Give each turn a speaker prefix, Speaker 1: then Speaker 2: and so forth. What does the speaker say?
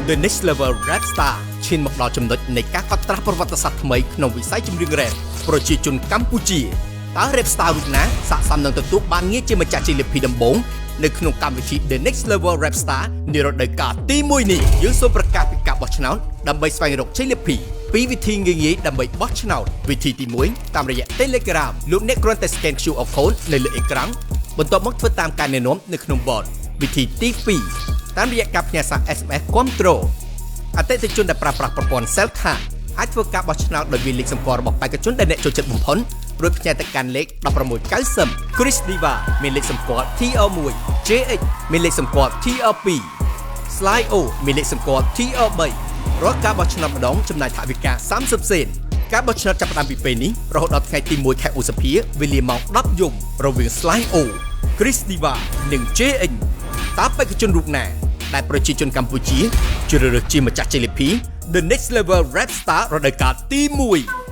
Speaker 1: The Next Level Rap Star ឈានមកដល់ចំណុចនៃការកត់ត្រាស់ប្រវត្តិសាស្ត្រថ្មីក្នុងវិស័យចម្រៀងរ៉េបប្រជាជនកម្ពុជាតើ Rap Star រូបណាស័ក្តិសមនឹងទទួលបានងារជាម្ចាស់ជ័យលាភីដំបូងនៅក្នុងកម្មវិធី The Next Level Rap Star នារដូវកាលទី1នេះយើងសូមប្រកាសពីការបោះឆ្នោតដើម្បីស្វែងរកជ័យលាភីពីវិធីងាយៗដើម្បីបោះឆ្នោតវិធីទី1តាមរយៈ Telegram លោកអ្នកគ្រាន់តែ scan QR code នៅលើអេក្រង់បន្ទាប់មកធ្វើតាមការណែនាំនៅក្នុង bot វិធីទី2តាមរយៈការផ្ញើសារ SMS គ្រប់គ្រងអតិថិជនដែលប្រើប្រាស់ប្រព័ន្ធ Cell Card អាចធ្វើការបោះឆ្នោតដោយវាលេខសម្គាល់របស់បេក្ខជនដែលអ្នកចូលចិត្តបំផុតរួចផ្ញើទៅកាន់លេខ1690 Chris Diva មានលេខសម្គាល់ TR1 JX មានលេខសម្គាល់ TR2 Sly O មានលេខសម្គាល់ TR3 រាល់ការបោះឆ្នោតម្ដងចំណាយថវិកា30សេនការបោះឆ្នោតចាប់ផ្ដើមពីពេលនេះរហូតដល់ថ្ងៃទី1ខែឧសភាវេលាម៉ោង 10 យប់រវាង Sly O Chris Diva និង JX តើបេក្ខជនរូបណាដែលប្រជាជនកម្ពុជាជ្រើសរើសជាម្ចាស់ជ័យលាភី The Next Level Rap Star រដូវកាលទី1